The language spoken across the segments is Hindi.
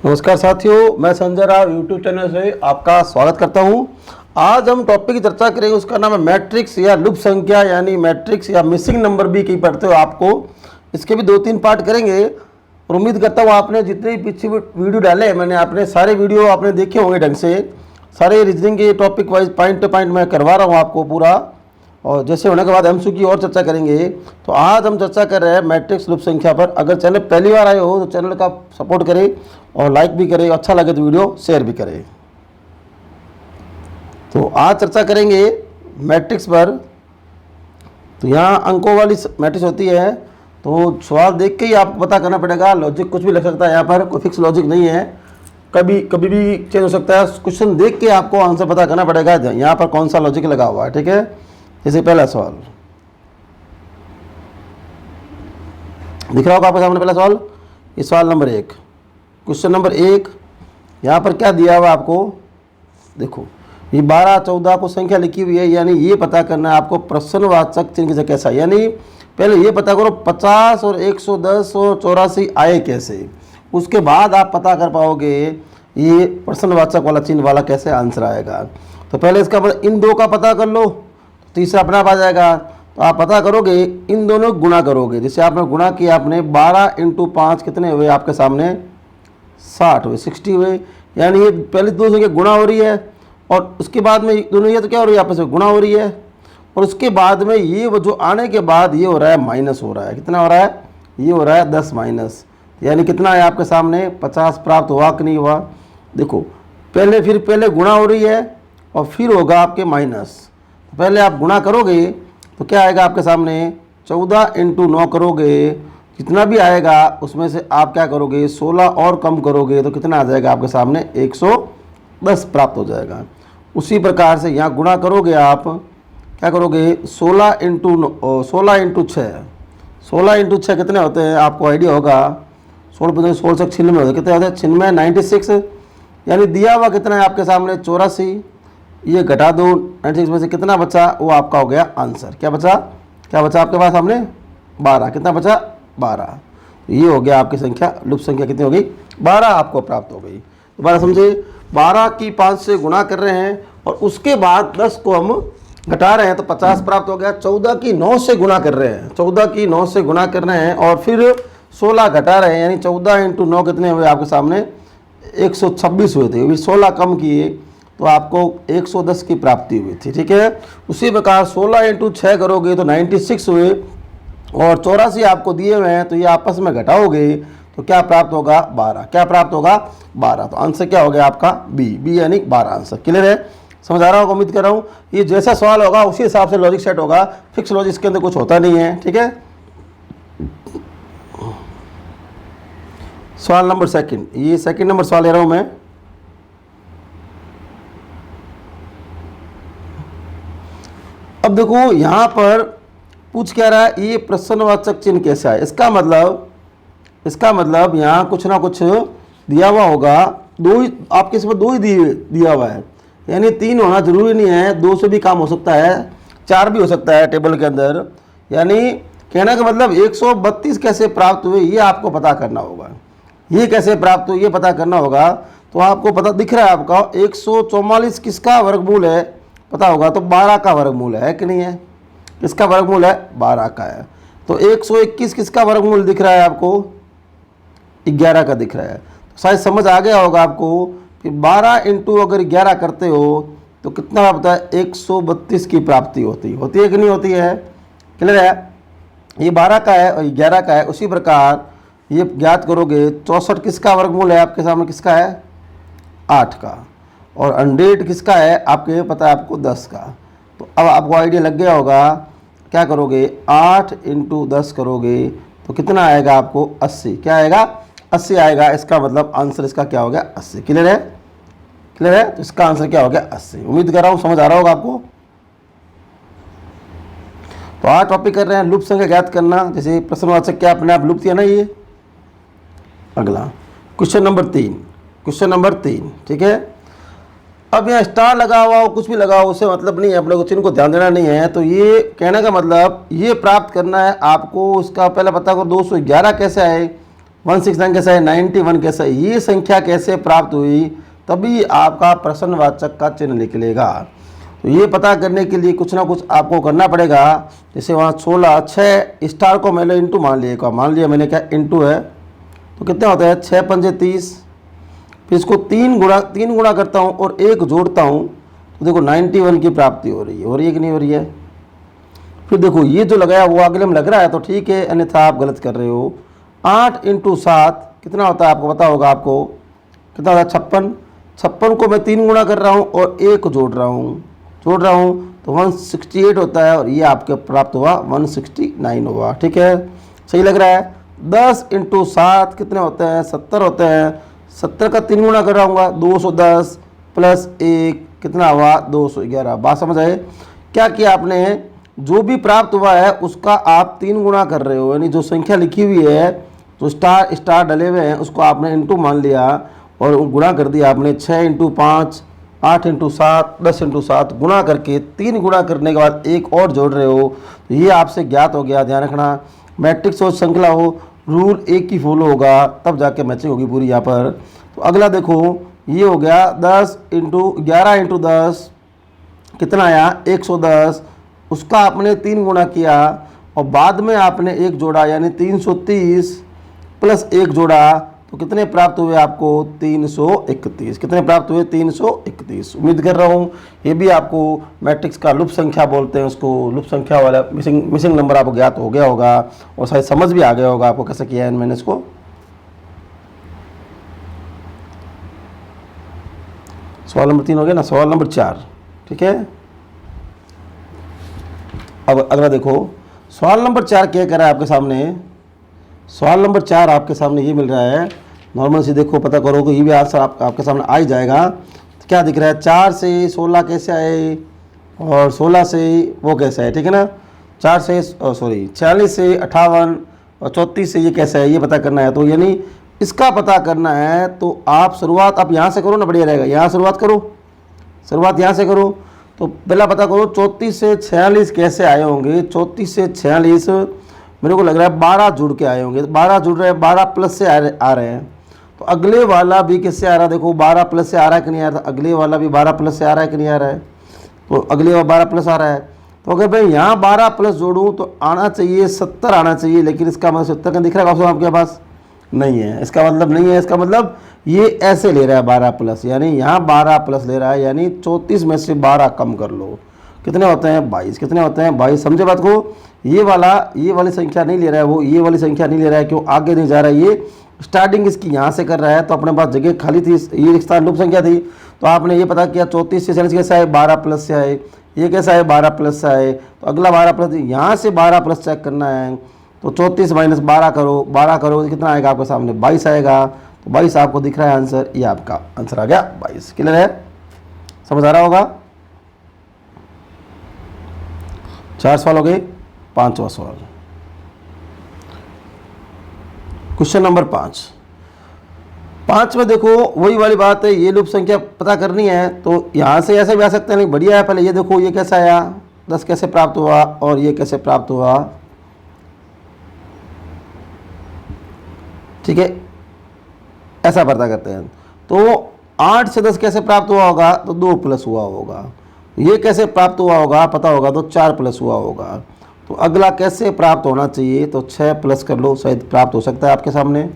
नमस्कार साथियों, मैं संजय राव यूट्यूब चैनल से आपका स्वागत करता हूं। आज हम टॉपिक की चर्चा करेंगे, उसका नाम है मैट्रिक्स या लुप्त संख्या, यानी मैट्रिक्स या मिसिंग नंबर भी कई पढ़ते हो आपको। इसके भी 2-3 पार्ट करेंगे और उम्मीद करता हूँ आपने जितने भी पीछे वीडियो डाले हैं मैंने, आपने सारे वीडियो आपने देखे होंगे ढंग से। सारे रीजनिंग के topic wise point two point मैं करवा रहा हूँ आपको पूरा, और जैसे होने के बाद एमसीक्यू की और चर्चा करेंगे। तो आज हम चर्चा कर रहे हैं मैट्रिक्स लुप्त संख्या पर। अगर चैनल पहली बार आए हो तो चैनल का सपोर्ट करें और लाइक भी करें, अच्छा लगे तो वीडियो शेयर भी करें। तो आज चर्चा करेंगे मैट्रिक्स पर। तो यहाँ अंकों वाली मैट्रिक्स होती है, तो सवाल देख के ही आपको पता करना पड़ेगा। लॉजिक कुछ भी लग सकता है, यहाँ पर कोई फिक्स लॉजिक नहीं है, कभी भी चेंज हो सकता है। क्वेश्चन देख के आपको आंसर पता करना पड़ेगा यहाँ पर कौन सा लॉजिक लगा हुआ है, ठीक है। जैसे पहला सवाल दिख रहा होगा आपके सामने, पहला सवाल, ये सवाल नंबर 1, क्वेश्चन नंबर 1। यहाँ पर क्या दिया हुआ आपको, देखो ये 12, 14 को संख्या लिखी हुई है, यानी ये पता करना है आपको प्रश्नवाचक चिन्ह की जगह कैसा, यानी पहले ये पता करो 50 और 110 और 84 आए कैसे, उसके बाद आप पता कर पाओगे ये प्रश्नवाचक वाला चिन्ह वाला कैसे आंसर आएगा। तो पहले इसका इन दो का पता कर लो, तीसरा अपने आप आ जाएगा। तो आप पता करोगे, इन दोनों गुणा करोगे। जैसे आपने गुणा किया, आपने 12 × 5 कितने हुए आपके सामने, 60 हुए, 60 हुए, यानी ये पहले दो संख्या गुणा हो रही है और उसके बाद में दोनों ये तो क्या हो रही है, आपस में गुणा हो रही है, और उसके बाद में ये वो जो आने के बाद ये हो रहा है माइनस हो रहा है। कितना हो रहा है, ये हो रहा है 10 माइनस, यानी कितना है आपके सामने 50 प्राप्त हुआ कि नहीं हुआ। देखो पहले गुणा हो रही है और फिर होगा आपके माइनस। पहले आप गुणा करोगे तो क्या आएगा आपके सामने, 14 × 9 करोगे, जितना भी आएगा उसमें से आप क्या करोगे 16 और कम करोगे तो कितना आ जाएगा आपके सामने 110 प्राप्त हो जाएगा। उसी प्रकार से यहाँ गुणा करोगे, आप क्या करोगे 16 × 6 कितने होते हैं आपको आइडिया होगा, 16 से 96 होते, कितने होते हैं 96, 96, यानी दिया हुआ कितना है आपके सामने 84, ये घटा दो 96 में से कितना बचा, वो आपका हो गया आंसर। क्या बचा आपके पास सामने 12, कितना बचा 12। ये हो गया आपकी संख्या, लुप्त संख्या कितनी हो गई 12 आपको प्राप्त हो गई। दोबारा समझे, 12 की 5 से गुणा कर रहे हैं और उसके बाद 10 को हम घटा रहे हैं तो 50 प्राप्त हो गया। 14 की 9 से गुणा कर रहे हैं, 14 की 9 से गुणा कर रहे हैं और फिर 16 घटा रहे हैं, यानी 14 × 9 कितने हुए आपके सामने 126 हुए थे, 16 कम किए तो आपको 110 की प्राप्ति हुई थी, ठीक है। उसी प्रकार 16 × 6 करोगे तो 96 हुए और 84 आपको दिए हुए हैं, तो ये आपस में घटाओगे तो क्या प्राप्त होगा 12। क्या प्राप्त होगा 12। तो आंसर क्या हो गया आपका बी यानी 12 आंसर। क्लियर है, समझ आ रहा होगा, उम्मीद कर रहा हूँ। ये जैसा सवाल होगा उसी हिसाब से लॉजिक सेट होगा, फिक्स लॉजिक इसके अंदर कुछ होता नहीं है, ठीक है। सवाल नंबर 2, ये 2 नंबर सवाल ले रहा हूँ मैं। अब देखो यहाँ पर पूछ क्या रहा है, ये प्रश्नवाचक चिन्ह कैसे आए। इसका मतलब यहाँ कुछ ना कुछ दिया हुआ होगा। दो ही आपके इसमें दो ही दिया हुआ है, यानी 3 होना जरूरी नहीं है, 2 से भी काम हो सकता है, 4 भी हो सकता है टेबल के अंदर। यानी कहने का मतलब 132 कैसे प्राप्त हुए ये आपको पता करना होगा। ये कैसे प्राप्त हुए ये पता करना होगा। तो आपको पता दिख रहा है आपका 144 किसका वर्गमूल है पता होगा, तो 12 का वर्गमूल है कि नहीं है, किसका वर्गमूल है 12 का है। तो 121 किसका वर्गमूल दिख रहा है आपको, 11 का दिख रहा है। तो शायद समझ आ गया होगा आपको कि 12 × अगर 11 करते हो तो कितना होता है 132 की प्राप्ति होती है कि नहीं होती है। क्लियर है, ये 12 का है और 11 का है। उसी प्रकार ये ज्ञात करोगे 64 किसका वर्गमूल है आपके सामने, किसका है 8 का, और 100 किसका है आपके पता है आपको 10 का। तो अब आपको आइडिया लग गया होगा, क्या करोगे 8 × 10 करोगे तो कितना आएगा आपको 80। क्या आएगा 80 आएगा। इसका मतलब आंसर इसका क्या हो गया 80। क्लियर है, तो इसका आंसर क्या हो गया 80। उम्मीद कर रहा हूँ समझ आ रहा होगा आपको। तो आज टॉपिक कर रहे हैं लुप्त संख्या ज्ञात करना। जैसे प्रश्नवाचक क्या अपने आप लुप्त है ना, ये अगला क्वेश्चन नंबर 3, ठीक है। अब यहाँ स्टार लगा हुआ हो कुछ भी लगा हो उससे मतलब नहीं है, अपने को चिन्ह को ध्यान देना नहीं है। तो ये कहने का मतलब ये प्राप्त करना है आपको, उसका पहले पता करो 211 कैसे आए, 169 कैसा है, 91 कैसा है, ये संख्या कैसे प्राप्त हुई, तभी आपका प्रश्नवाचक का चिन्ह निकलेगा। तो ये पता करने के लिए कुछ ना कुछ आपको करना पड़ेगा। जैसे वहाँ 16, 6 स्टार को मैंने इंटू मान लिया, मान लिया मैंने क्या इंटू है, तो कितना होता है 6 पंजे 30, फिर इसको 3 गुणा करता हूँ और 1 जोड़ता हूँ, तो देखो 91 की प्राप्ति हो रही है कि नहीं हो रही है। फिर देखो ये जो लगाया वो अगले में लग रहा है तो ठीक है, अन्यथा आप गलत कर रहे हो। 8 इंटू 7 कितना होता है आपको पता होगा, आपको कितना होता है 56, 56 को मैं 3 गुणा कर रहा हूँ और 1 जोड़ रहा हूँ तो 168 होता है, और ये आपके प्राप्त हुआ 169 हुआ। ठीक है, सही लग रहा है। 10 इंटू 7 कितने होते हैं 70 होते हैं, 70 का 3 गुणा कर रहा हूँ 210 प्लस 1 कितना हुआ 211। बात समझ आए, क्या किया आपने, जो भी प्राप्त हुआ है उसका आप 3 गुणा कर रहे हो, यानी जो संख्या लिखी हुई है जो स्टार डले हुए हैं उसको आपने इंटू मान लिया और गुणा कर दिया आपने। 6 इंटू 5, 8 इंटू 7, 10 इंटू 7 गुणा करके 3 गुणा करने के बाद 1 और जोड़ रहे हो, तो ये आपसे ज्ञात हो गया। ध्यान रखना, मैट्रिक्स हो श्रृंखला हो, रूल एक ही फॉलो होगा तब जाके मैचिंग होगी पूरी यहाँ पर। तो अगला देखो ये हो गया 11 इंटू 10 कितना आया 110, उसका आपने 3 गुणा किया और बाद में आपने 1 जोड़ा, यानी 330 प्लस 1 जोड़ा, तो कितने प्राप्त हुए आपको 331। कितने प्राप्त हुए 331। उम्मीद कर रहा हूँ ये भी आपको मैट्रिक्स का लुप्त संख्या बोलते हैं उसको, लुप्त संख्या वाला मिसिंग नंबर आपको ज्ञात हो गया होगा और शायद समझ भी आ गया होगा आपको कैसे किया है मैंने इसको। सवाल नंबर 3 हो गया ना, सवाल नंबर 4। ठीक है, अब अगला देखो सवाल नंबर 4 क्या कर रहा है आपके सामने। सवाल नंबर 4 आपके सामने ये मिल रहा है, नॉर्मल से देखो पता करो कि ये भी आंसर आपके सामने आ ही जाएगा। तो क्या दिख रहा है 4 से 16 कैसे आए और 16 से वो कैसे आए, ठीक है ना। 4 से 46 से 58 और 34 से ये कैसे है, ये पता करना है। तो यानी इसका पता करना है तो आप शुरुआत आप यहाँ से करो ना, बढ़िया रहेगा। यहाँ शुरुआत यहाँ से करो। तो पहला पता करो 34 से 46 कैसे आए होंगे। 34 से 46 मेरे को लग रहा है 12 जुड़ के आए होंगे, 12 जुड़ रहे हैं, 12 प्लस से आ रहे हैं। तो अगले वाला भी किससे आ रहा है, देखो 12 प्लस से आ रहा है कि नहीं आ रहा, अगले वाला भी 12 प्लस से आ रहा है कि नहीं आ रहा है, तो अगले वाला 12 प्लस आ रहा है। तो अगर मैं यहाँ 12 प्लस जोड़ूँ तो आना चाहिए 70 आना चाहिए, लेकिन इसका मतलब 70 का दिख रहा है ऑप्शन आपके पास नहीं है। इसका मतलब नहीं है, इसका मतलब ये ऐसे ले रहा है 12 प्लस, यानी यहाँ 12 प्लस ले रहा है, यानी 34 में से 12 कम कर लो, कितने होते हैं 22। कितने होते हैं 22। समझे बात को, ये वाली संख्या नहीं ले रहा है वो, ये वाली संख्या नहीं ले रहा है, क्यों आगे नहीं जा रहा है, ये स्टार्टिंग इसकी यहाँ से कर रहा है। तो अपने पास जगह खाली थी, ये स्थान लुप्त संख्या थी, तो आपने ये पता किया 34 से 40 कैसे आए 12 प्लस से आए, ये कैसा है 12 प्लस से आए। तो अगला 12 प्लस, यहाँ से 12 प्लस चेक करना है, तो 34 माइनस 12 करो, 12 करो कितना आएगा आपके सामने 22 आएगा। तो 22 आपको दिख रहा है आंसर, ये आपका आंसर आ गया 22। क्लियर है, समझ आ रहा होगा। 4 सवाल हो गए, 5वां सवाल क्वेश्चन नंबर 5 में देखो वही वाली बात है, ये लुप्त संख्या पता करनी है। तो यहाँ से ऐसे भी आ सकते हैं, नहीं बढ़िया है। पहले ये देखो ये कैसा आया 10 कैसे प्राप्त हुआ और ये कैसे प्राप्त हुआ, ठीक है, ऐसा पता करते हैं। तो 8 से 10 कैसे प्राप्त हुआ होगा, तो 2 प्लस हुआ होगा। ये कैसे प्राप्त हुआ होगा पता होगा, तो 4 प्लस हुआ होगा। तो अगला कैसे प्राप्त होना चाहिए, तो 6 प्लस कर लो, शायद प्राप्त हो सकता है आपके सामने,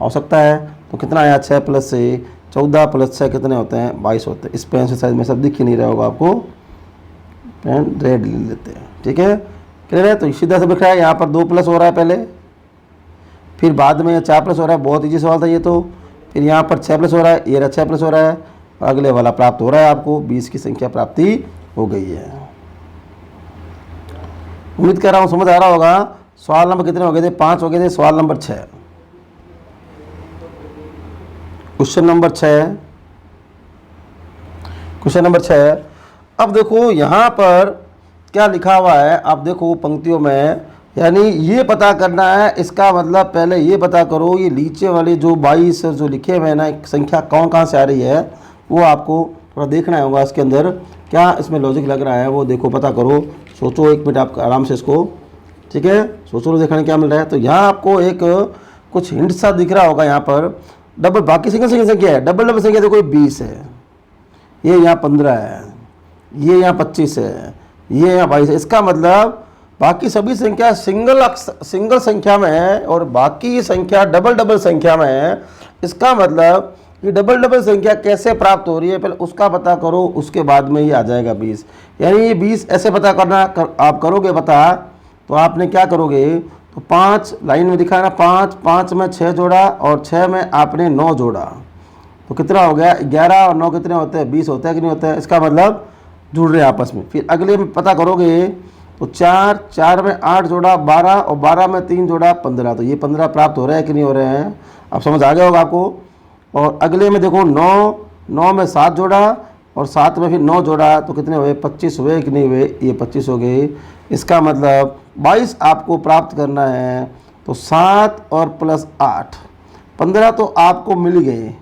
हो सकता है। तो कितना आया 6 प्लस से 14 प्लस 6 कितने होते हैं 22 होते हैं। इस पेन से शायद में सब दिख ही नहीं रहा होगा आपको, पेन रेड ले लेते हैं, ठीक है। क्लियर है, तो सीधा से दिख रहा है यहाँ पर 2 प्लस हो रहा है पहले, फिर बाद में 4 प्लस हो रहा है। बहुत ईजी सवाल था ये तो। फिर यहाँ पर 6 प्लस हो रहा है, ये रहा 6 प्लस हो रहा है, अगले वाला प्राप्त हो रहा है आपको 20 की संख्या प्राप्ति हो गई है। उम्मीद कर रहा हूँ समझ आ रहा होगा। सवाल नंबर कितने हो गए थे 5 हो गए थे। सवाल नंबर 6, क्वेश्चन नंबर 6। अब देखो यहाँ पर क्या लिखा हुआ है, आप देखो पंक्तियों में, यानी ये पता करना है। इसका मतलब पहले ये पता करो ये नीचे वाले जो 22 जो लिखे हुए हैं ना संख्या कहाँ से आ रही है, वो आपको थोड़ा देखना होगा। इसके अंदर क्या इसमें लॉजिक लग रहा है वो देखो, पता करो, सोचो 1 मिनट आप आराम से इसको, ठीक है, सोचो देखने क्या मिल रहा है। तो यहाँ आपको एक कुछ हिंट सा दिख रहा होगा यहाँ पर। डबल बाकी सिंगल सिंगल संख्या है, डबल डबल संख्या देखो ये 20 है, ये यहाँ 15 है, ये यहाँ 25 है, ये यहाँ 22 है। इसका मतलब बाकी सभी संख्या सिंगल संख्या में है और बाकी संख्या डबल डबल संख्या में है। इसका मतलब ये डबल डबल संख्या कैसे प्राप्त हो रही है, पहले उसका पता करो, उसके बाद में ही आ जाएगा 20। यानी ये 20 ऐसे पता करना आप करोगे पता, तो आपने क्या करोगे, तो 5 लाइन में दिखा ना, 5 में 6 जोड़ा और 6 में आपने 9 जोड़ा, तो कितना हो गया, 11 और 9 कितने होते हैं, 20 होता है कि नहीं होता है। इसका मतलब जुड़ रहे हैं आपस में। फिर अगले में पता करोगे तो 4 में 8 जोड़ा 12 और 12 में 3 जोड़ा 15, तो ये 15 प्राप्त हो रहे हैं कि नहीं हो रहे हैं, अब समझ आ गया होगा आपको। और अगले में देखो 9 में 7 जोड़ा और 7 में फिर 9 जोड़ा, तो कितने हुए, 25 हुए कि नहीं हुए, ये 25 हो गए। इसका मतलब 22 आपको प्राप्त करना है, तो 7 और प्लस 8 15 तो आपको मिल गए,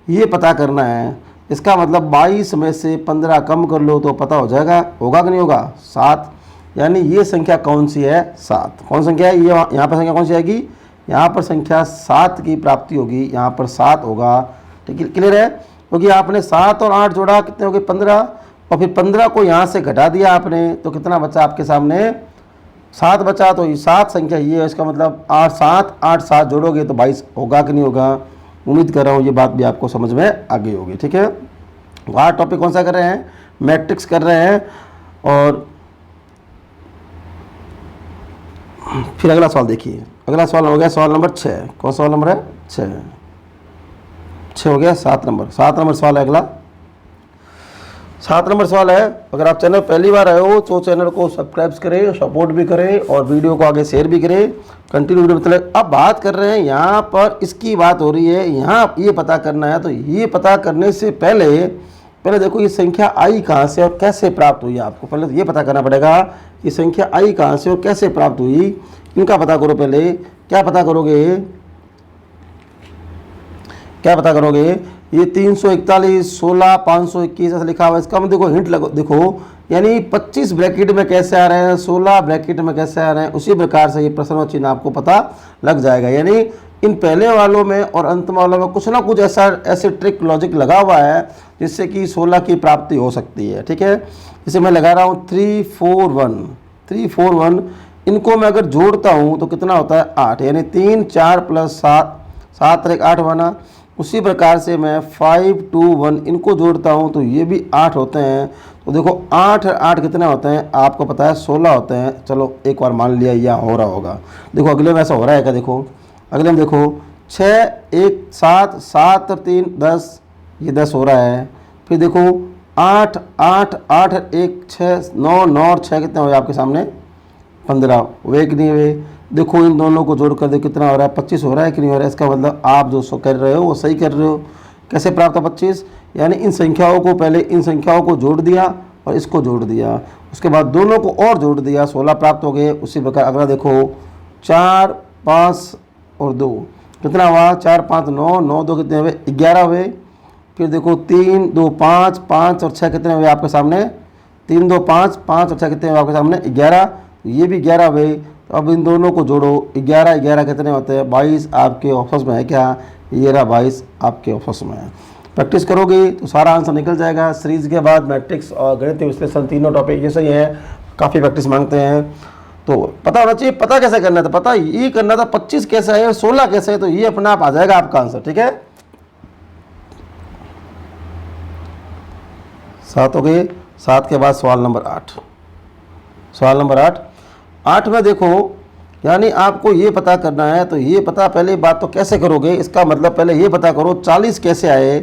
ये पता करना है। इसका मतलब 22 में से 15 कम कर लो तो पता हो जाएगा, होगा कि नहीं होगा, 7। यानी ये संख्या कौन सी है, 7। कौन संख्या है ये, यहाँ पर संख्या कौन सी आएगी, यहाँ पर संख्या 7 की प्राप्ति होगी, यहाँ पर 7 होगा। ठीक है, क्लियर है। क्योंकि आपने 7 और 8 जोड़ा, कितने हो गए 15, और फिर 15 को यहाँ से घटा दिया आपने, तो कितना बचा आपके सामने, 7 बचा। तो ये 7 संख्या ये है। इसका मतलब 8 जोड़ोगे तो 22 होगा कि नहीं होगा। उम्मीद कर रहा हूँ ये बात भी आपको समझ में आ गई होगी। ठीक है, आज टॉपिक कौन सा कर रहे हैं, मैट्रिक्स कर रहे हैं। और फिर अगला सवाल देखिए, अगला सवाल हो गया सवाल नंबर 6। कौन सा सवाल नंबर है, 6 हो गया। 7 नंबर सवाल है अगला। 7 नंबर सवाल है, अगर आप चैनल पहली बार आए हो तो चैनल को सब्सक्राइब करें, सपोर्ट भी करें और वीडियो को आगे शेयर भी करें। कंटिन्यू वीडियो मतलब अब बात कर रहे हैं यहाँ पर, इसकी बात हो रही है, यहाँ ये पता करना है। तो ये पता करने से पहले देखो ये संख्या आई कहाँ से और कैसे प्राप्त हुई, आपको पहले तो ये पता करना पड़ेगा ये संख्या आई कहाँ से और कैसे प्राप्त हुई, इनका पता करो। पहले क्या पता करोगे, ये 341, 16, 521 ऐसा लिखा हुआ है। इसका मतलब देखो हिंट लगो, देखो यानी 25 ब्रैकेट में कैसे आ रहे हैं, 16 ब्रैकेट में कैसे आ रहे हैं, उसी प्रकार से ये प्रश्न चिन्ह आपको पता लग जाएगा। यानी इन पहले वालों में और अंत वालों में कुछ ना कुछ ऐसे ट्रिक लॉजिक लगा हुआ है जिससे कि 16 की प्राप्ति हो सकती है। ठीक है, इसे मैं लगा रहा हूँ 3, 4, 1। इनको मैं अगर जोड़ता हूँ तो कितना होता है, 8। यानी 3, 4 प्लस 7, 7 और 1 8 बना। उसी प्रकार से मैं 5, 2, 1 इनको जोड़ता हूँ तो ये भी 8 होते हैं। तो देखो 8 कितने होते हैं, आपको पता है 16 होते हैं। चलो एक बार मान लिया यह हो रहा होगा। देखो अगले में ऐसा हो रहा है क्या, देखो अगले में देखो 6, 1, 7, 7 और 3 10, ये 10 हो रहा है। फिर देखो 8, 1, 6, 9 और 6 कितने हुए आपके सामने, 15 हुए कि नहीं हुए। देखो इन दोनों को जोड़ कर दे कितना हो रहा है, 25 हो रहा है कि नहीं हो रहा है। इसका मतलब आप जो कर रहे हो वो सही कर रहे हो। कैसे प्राप्त है 25, यानी इन संख्याओं को पहले इन संख्याओं को जोड़ दिया और इसको जोड़ दिया, उसके बाद दोनों को और जोड़ दिया, 16 प्राप्त हो गए। उसी प्रकार अगला देखो 4, 5 और 2 कितना हुआ, 4, 5, 9, 9 2 कितने हुए, 11 हुए। फिर देखो 3, 2, 5, 5 और 6 कितने हुए आपके सामने, 3, 2, 5, 5 और 6 कितने हुए आपके सामने, 11। ये भी 11 हुए। तो अब इन दोनों को जोड़ो, 11 11 कितने होते हैं, 22 आपके ऑप्शन में है क्या, ये रहा 22 आपके ऑप्शन में है। प्रैक्टिस करोगे तो सारा आंसर निकल जाएगा। सीरीज के बाद मैट्रिक्स और गणितीय विश्लेषण तीनों टॉपिक ये सही है, काफ़ी प्रैक्टिस मांगते हैं। तो पता होना चाहिए, पता कैसे करना था, पता ये करना था 25 कैसे है और 16 कैसे है, तो ये अपना आप आ जाएगा आपका आंसर। ठीक है, 7 हो गए। 7 के बाद सवाल नंबर 8। सवाल नंबर 8 में देखो यानी आपको ये पता करना है। तो ये पता पहले बात तो कैसे करोगे, इसका मतलब पहले ये पता करो 40 कैसे आए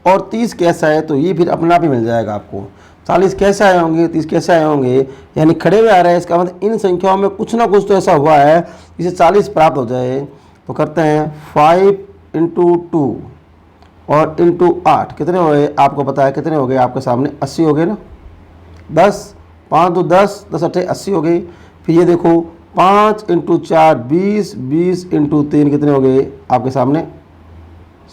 और 30 कैसे आए, तो ये फिर अपना आप ही मिल जाएगा आपको। 40 कैसे आए होंगे, 30 कैसे आए होंगे, यानी खड़े हुए आ रहे हैं। इसका मतलब इन संख्याओं में कुछ ना कुछ तो ऐसा हुआ है जिसे 40 प्राप्त हो जाए। तो करते हैं 5 × 2 और × 8 कितने हुए, आपको पता है कितने हो गए आपके सामने, 80 हो गए ना। 10, 5 2 10, 10 8 80 हो गई। फिर ये देखो 5 × 4 20, 20 × 3 कितने हो गए आपके सामने,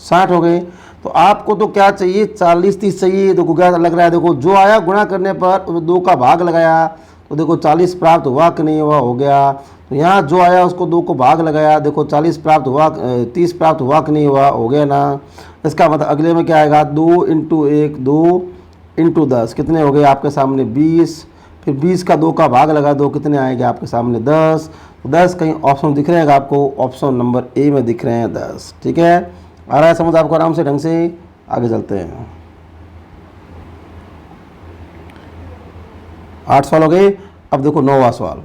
60 हो गए। तो आपको तो क्या चाहिए, 40 30 चाहिए। तो क्या लग रहा है, देखो जो आया गुणा करने पर 2 का भाग लगाया तो देखो 40 प्राप्त हुआ कि नहीं हुआ, हो गया। तो यहाँ जो आया उसको 2 को भाग लगाया, देखो 40 प्राप्त हुआ, 30 प्राप्त हुआ कि नहीं हुआ, हो गया ना। इसका मतलब अगले में क्या आएगा, 2 इंटू 1, 2 इंटू 10 कितने हो गए आपके सामने 20, फिर 20 का 2 का भाग लगा दो, कितने आएंगे आपके सामने 10। 10 कहीं ऑप्शन दिख रहे हैं आपको, ऑप्शन नंबर ए में दिख रहे हैं 10। ठीक है, आ रहा है समझ आपको आराम से ढंग से। आगे चलते हैं, 8 सवाल हो गए। अब देखो 9वां सवाल।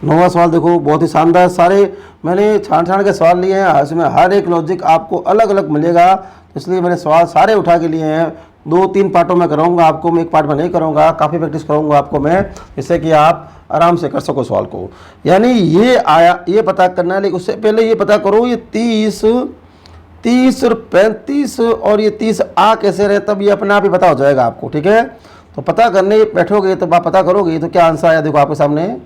9वां सवाल देखो बहुत ही शानदार, सारे मैंने छान के सवाल लिए हैं, इसमें हर एक लॉजिक आपको अलग अलग मिलेगा, तो इसलिए मैंने सवाल सारे उठा के लिए हैं। 2-3 पार्टों में कराऊंगा आपको मैं, एक पार्ट में नहीं करूंगा, काफ़ी प्रैक्टिस कराऊंगा आपको मैं, जिससे कि आप आराम से कर सको सवाल को। यानी ये आया, ये पता करना है, लेकिन उससे पहले ये पता करो ये 30 और 35 और ये 30 आ कैसे रहे, तब ये अपने आप ही पता हो जाएगा आपको। ठीक है, तो पता करने बैठोगे तो आप पता करोगे, तो क्या आंसर आया देखो आपके सामने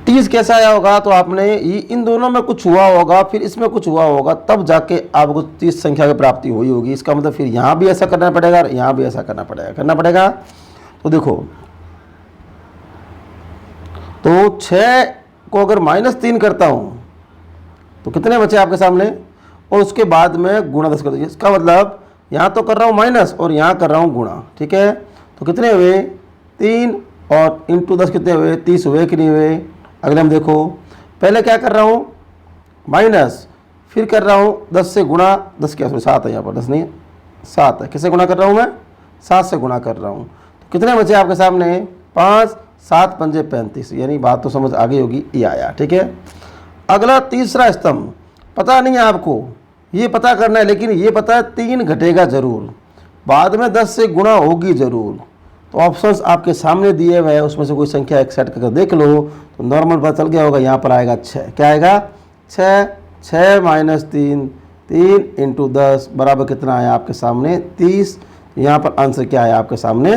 30 कैसा आया होगा, तो आपने इन दोनों में कुछ हुआ होगा, फिर इसमें कुछ हुआ होगा, तब जाके आपको 30 संख्या की प्राप्ति हुई होगी। इसका मतलब फिर यहाँ भी ऐसा करना पड़ेगा, यहाँ भी ऐसा करना पड़ेगा। तो देखो, तो 6 को अगर -3 करता हूँ तो कितने बचे आपके सामने, और उसके बाद में गुणा 10 कर दीजिए। इसका मतलब यहाँ तो कर रहा हूँ माइनस और यहाँ कर रहा हूँ गुणा। ठीक है, तो कितने हुए 3 और इंटू 10 कितने हुए 30 हुए कि नहीं हुए। अगले हम देखो, पहले क्या कर रहा हूँ माइनस, फिर कर रहा हूँ 10 से गुणा, 10 क्या 7 है यहाँ पर, 10 नहीं 7 है। किससे गुणा कर रहा हूँ मैं, 7 से गुणा कर रहा हूँ। तो कितने बचे आपके सामने 5, 7 पंजे 35, यानी बात तो समझ आ गई होगी, ये आया। ठीक है, अगला तीसरा स्तंभ पता नहीं है आपको, ये पता करना है, लेकिन ये पता है 3 घटेगा जरूर, बाद में 10 से गुणा होगी जरूर। तो ऑप्शंस आपके सामने दिए हुए हैं, उसमें से कोई संख्या एक सेट करके देख लो तो नॉर्मल पता चल गया होगा। यहाँ पर आएगा 6, क्या आएगा 6, 6 - 3, 3 इंटू 10 बराबर कितना आया आपके सामने 30। यहाँ पर आंसर क्या आया आपके सामने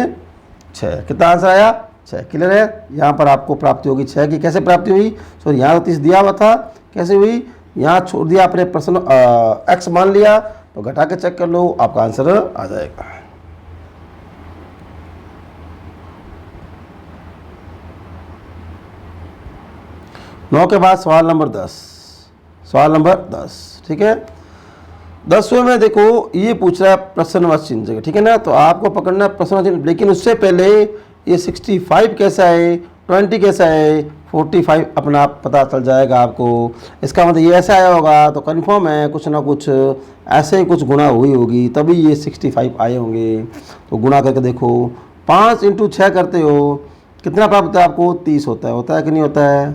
6। कितना आंसर आया 6। क्लियर है, यहाँ पर आपको प्राप्ति होगी 6 की। कैसे प्राप्ति हुई, सॉरी यहाँ तो 30 दिया हुआ था, कैसे हुई, यहाँ छोड़ दिया आपने पर्सन एक्स मान लिया, तो घटा के चेक कर लो, आपका आंसर आ जाएगा। नौ के बाद सवाल नंबर 10। सवाल नंबर 10, ठीक है। 10वें में देखो ये पूछ रहा है प्रश्नवाची चिन्ह जगह, ठीक है ना। तो आपको पकड़ना है प्रश्नवाची चिन्ह, लेकिन उससे पहले ये 65 कैसा है, 20 कैसा है, 45 अपना आप पता चल जाएगा आपको। इसका मतलब ये ऐसा आया होगा तो कन्फर्म है कुछ ना कुछ ऐसे ही कुछ गुणा हुई होगी, तभी ये 65 आए होंगे। तो गुणा करके देखो, 5 इंटू 6 करते हो कितना प्राप्त होता है आपको 30 होता है कि नहीं होता है।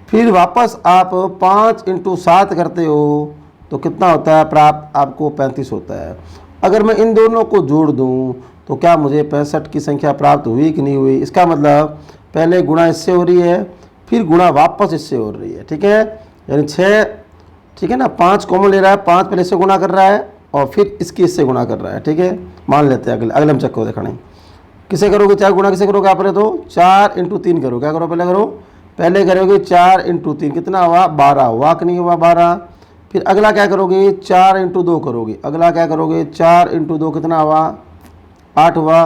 फिर वापस आप 5 इंटू 7 करते हो तो कितना होता है प्राप्त आपको 35 होता है। अगर मैं इन दोनों को जोड़ दूं तो क्या मुझे 65 की संख्या प्राप्त हुई कि नहीं हुई। इसका मतलब पहले गुणा इससे हो रही है, फिर गुणा वापस इससे हो रही है, ठीक है। यानी 6, ठीक है ना, 5 कॉमन ले रहा है, 5 पहले इससे गुणा कर रहा है और फिर इसकी इससे गुणा कर रहा है, ठीक है। मान लेते हैं अगले हम चेक करो देखा नहीं किसे करोगे, 4 गुणा किसे करोगे आप, पहले तो 4 इंटू 3 करो। क्या करो पहले करोगे 4 इंटू 3 कितना हुआ 12 हुआ कि नहीं हुआ 12। फिर अगला क्या करोगे 4 इंटू 2 करोगे, अगला क्या करोगे 4 इंटू 2 कितना हुआ 8 हुआ।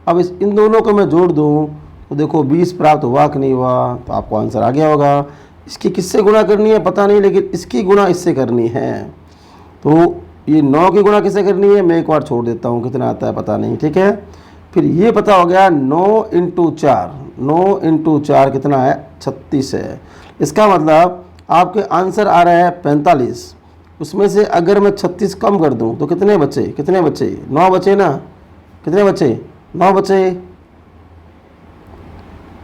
अब इन दोनों को मैं जोड़ दूँ तो देखो 20 प्राप्त हुआ कि नहीं हुआ, तो आपको आंसर आ गया होगा। इसकी किससे गुणा करनी है पता नहीं, लेकिन इसकी गुणा इससे करनी है। तो ये 9 की गुणा किससे करनी है, मैं एक बार छोड़ देता हूँ कितना आता है पता नहीं, ठीक है। फिर ये पता हो गया 9 इंटू 4, 9 इंटू 4 कितना है 36 है। इसका मतलब आपके आंसर आ रहा है 45। उसमें से अगर मैं 36 कम कर दूं तो कितने बचे 9 बचे ना, कितने बचे 9 बचे,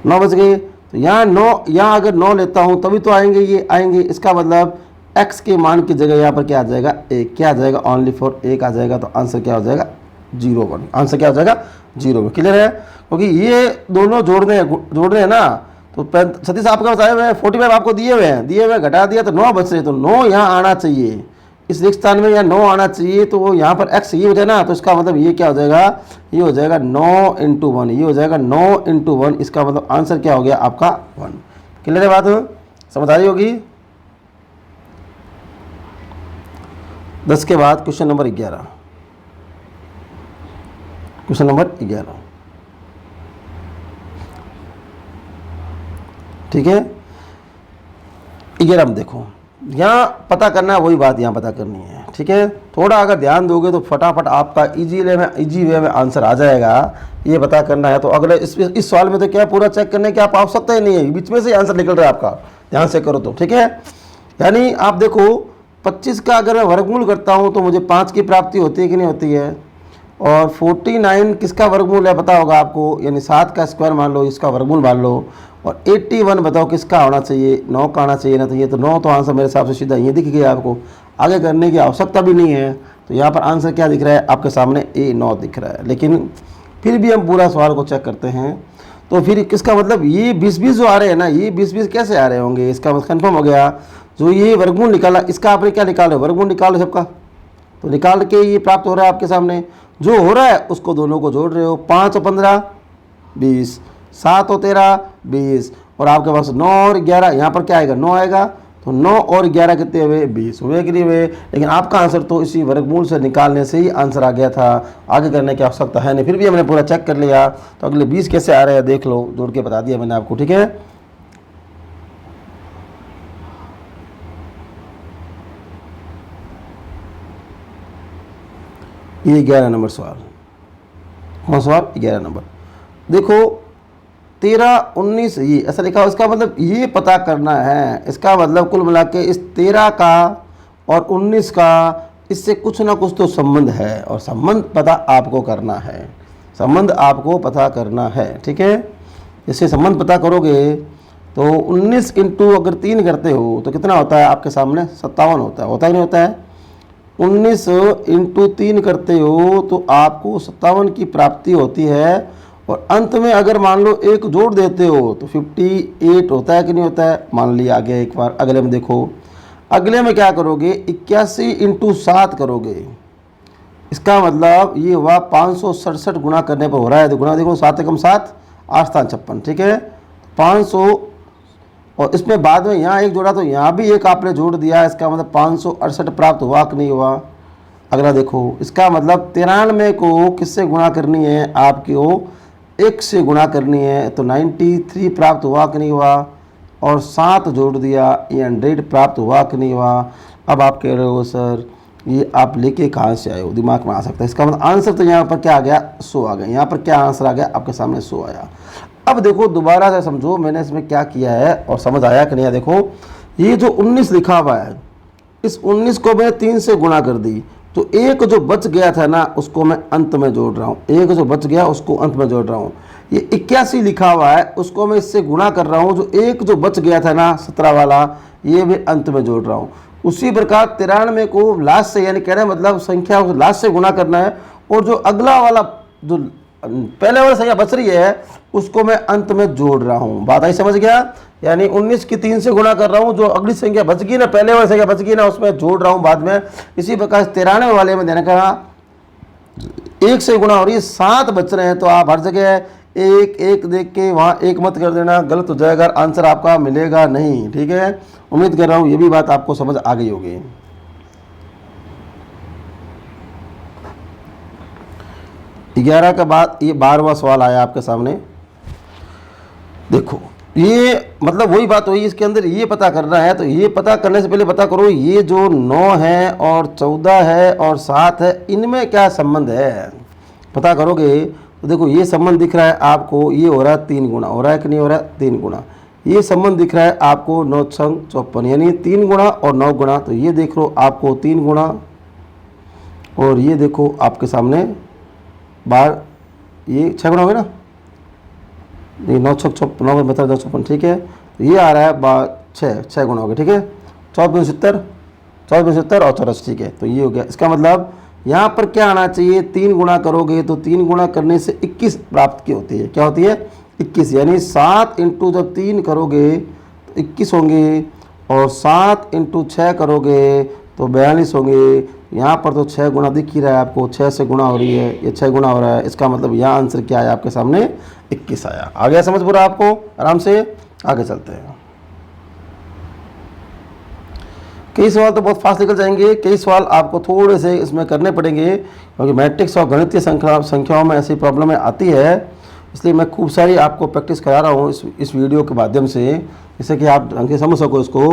9 बच गए। तो यहाँ 9, यहाँ अगर 9 लेता हूँ तभी तो आएंगे ये आएंगे। इसका मतलब x के मान की जगह यहाँ पर क्या आ जाएगा 1, क्या आ जाएगा ओनली फॉर 1 आ जाएगा। तो आंसर क्या हो जाएगा 0, आंसर क्या हो जाएगा 0। क्लियर है, क्योंकि ये दोनों जोड़ने हैं ना। तो 36 आपका बताए हुए हैं, 45 आपको दिए हुए घटा दिया तो 9 बच रहे, तो 9 यहाँ आना चाहिए, इस रिक्त स्थान में यहाँ 9 आना चाहिए। तो वो यहाँ पर x ये हो जाए ना, तो इसका मतलब ये क्या हो जाएगा, ये हो जाएगा 9 इंटू 1, ये हो जाएगा 9 इंटू 1। इसका मतलब आंसर क्या हो गया आपका 1। क्लियर है बात, समझ आ रही होगी। 10 के बाद क्वेश्चन नंबर 11। क्वेश्चन नंबर 11, ठीक है। 11 में देखो, यहाँ पता करना है, वही बात यहाँ पता करनी है, ठीक है। थोड़ा अगर ध्यान दोगे तो फटाफट आपका इजी वे में आंसर आ जाएगा। ये पता करना है तो अगले इस सवाल में तो क्या पूरा चेक करने की आप आवश्यकता ही नहीं है, बीच में से आंसर निकल रहा है आपका, ध्यान से करो तो, ठीक है। यानी आप देखो 25 का अगर मैं वर्गमूल करता हूँ तो मुझे 5 की प्राप्ति होती है कि नहीं होती है। और 49 किसका वर्गमूल है पता होगा आपको, यानी 7 का स्क्वायर मान लो, इसका वर्गमूल मान लो। और 81 बताओ किसका होना चाहिए, 9 का आना चाहिए ना। तो ये तो 9 तो आंसर मेरे हिसाब से सीधा ये दिख गया आपको, आगे करने की आवश्यकता भी नहीं है। तो यहाँ पर आंसर क्या दिख रहा है आपके सामने, A9 दिख रहा है। लेकिन फिर भी हम पूरा सवाल को चेक करते हैं। तो फिर किसका मतलब ये 20-20 जो आ रहे हैं ना, ये 20-20 कैसे आ रहे होंगे, इसका मतलब कन्फर्म हो गया। जो ये वर्गमूल निकाला, इसका आपने क्या निकालो, वर्गमूल निकालो सबका, तो निकाल के ये प्राप्त हो रहा है आपके सामने। जो हो रहा है उसको दोनों को जोड़ रहे हो, 5 और 15 20, 7 और 13 20, और आपके पास 9 और 11, यहाँ पर क्या आएगा 9 आएगा। तो 9 और 11 कितने हुए, 20 हुए कि नहीं हुए। लेकिन आपका आंसर तो इसी वर्गमूल से निकालने से ही आंसर आ गया था, आगे करने की आवश्यकता है नहीं। फिर भी हमने पूरा चेक कर लिया। तो अगले 20 कैसे आ रहे हैं देख लो, जोड़ के बता दिया मैंने आपको, ठीक है। ये 11 नंबर सवाल, कौन सवाल 11 नंबर देखो, 13 19 ये ऐसा लिखा हो। इसका मतलब ये पता करना है, इसका मतलब कुल मिला के इस 13 का और 19 का इससे कुछ ना कुछ तो संबंध है, और संबंध पता आपको करना है, संबंध आपको पता करना है, ठीक है। इससे संबंध पता करोगे तो 19 इंटू अगर 3 करते हो तो कितना होता है आपके सामने, 57 होता है, होता ही नहीं होता है। 19 इंटू 3 करते हो तो आपको 57 की प्राप्ति होती है। और अंत में अगर मान लो एक जोड़ देते हो तो 58 होता है कि नहीं होता है। मान लिया आगे एक बार, अगले में देखो, अगले में क्या करोगे, 81 इंटू 7 करोगे। इसका मतलब ये हुआ 567 गुना करने पर हो रहा है। तो गुना देखो, 7 एकम 7, 8 स्थान 56, ठीक है। 500 और इसमें बाद में यहाँ एक जोड़ा तो यहाँ भी एक आपने जोड़ दिया, इसका मतलब 568 प्राप्त हुआ कि नहीं हुआ। अगला देखो, इसका मतलब 93 को किससे गुणा करनी है, आपको 1 से गुणा करनी है। तो 93 प्राप्त हुआ कि नहीं हुआ, और 7 जोड़ दिया, ये 100 प्राप्त हुआ कि नहीं हुआ। अब आप कह रहे हो सर ये आप लेके कहाँ से आए हो, दिमाग में आ सकता है। इसका मतलब आंसर तो यहाँ पर क्या आ गया, 100 आ गया। यहाँ पर क्या आंसर आ गया आपके सामने, 100 आया। अब देखो दोबारा से समझो मैंने इसमें क्या किया है और समझ आया कि नहीं है। देखो ये जो 19 लिखा हुआ है, इस 19 को मैं 3 से गुणा कर दी, तो एक जो बच गया था ना उसको मैं अंत में जोड़ रहा हूँ, एक जो बच गया उसको अंत में जोड़ रहा हूँ। ये 81 लिखा हुआ है, उसको मैं इससे गुणा कर रहा हूँ, जो एक जो बच गया था ना 17 वाला, ये भी अंत में जोड़ रहा हूँ। उसी प्रकार 93 को लास्ट से, यानी कहने मतलब संख्या लास्ट से गुणा करना है, और जो अगला वाला जो पहले वाला संख्या बच रही है उसको मैं अंत में जोड़ रहा हूँ। बात आई समझ गया। यानी 19 की 3 से गुणा कर रहा हूँ, जो अगली संख्या बच गई ना, पहले वाली संख्या बच गई ना, उसमें जोड़ रहा हूँ बाद में। इसी प्रकार 93 वाले में देने का 1 से गुणा हो रही है, 7 बच रहे हैं। तो आप हर जगह एक एक देख के वहाँ एक मत कर देना, गलत हो जाएगा, आंसर आपका मिलेगा नहीं, ठीक है। उम्मीद कर रहा हूँ ये भी बात आपको समझ आ गई होगी। ग्यारह का बाद ये 12वां सवाल आया आपके सामने। देखो ये मतलब वही बात हुई, इसके अंदर ये पता करना है। तो ये पता करने से पहले पता करो ये जो 9 है और 14 है और 7 है, इनमें क्या संबंध है पता करोगे। तो देखो ये संबंध दिख रहा है आपको, ये हो रहा है 3 गुना, हो रहा है कि नहीं हो रहा है, 3 गुना। ये संबंध दिख रहा है आपको 9 छंग 54, यानी 3 गुना और 9 गुना। तो ये देख लो आपको 3 गुना, और ये देखो आपके सामने बार ये 6 गुना हो गया ना, ये 9 छक 54, 9 बता 54, ठीक है। तो ये आ रहा है 6 गुना हो गया, ठीक है। 14 और 84, ठीक है। तो ये हो गया। इसका मतलब यहाँ पर क्या आना चाहिए, 3 गुना करोगे तो 3 गुना करने से 21 प्राप्त की होती है। क्या होती है 21, यानी 7 इंटू जब 3 करोगे तो 21 होंगे, और 7 इंटू 6 करोगे तो 42 होंगे। यहाँ पर तो 6 गुना दिख ही रहा है आपको, 6 से गुना हो रही है, ये 6 गुना हो रहा है। इसका मतलब यहाँ आंसर क्या आया आपके सामने, 21 आया। आ गया समझ पूरा आपको, आराम से आगे चलते हैं। कई सवाल तो बहुत फास्ट निकल जाएंगे, कई सवाल आपको थोड़े से इसमें करने पड़ेंगे, क्योंकि मैट्रिक्स और गणितीय संख्याओं में ऐसी प्रॉब्लम आती है। इसलिए मैं खूब सारी आपको प्रैक्टिस करा रहा हूँ इस वीडियो के माध्यम से, जिससे कि आप ढंग से समझ सको इसको।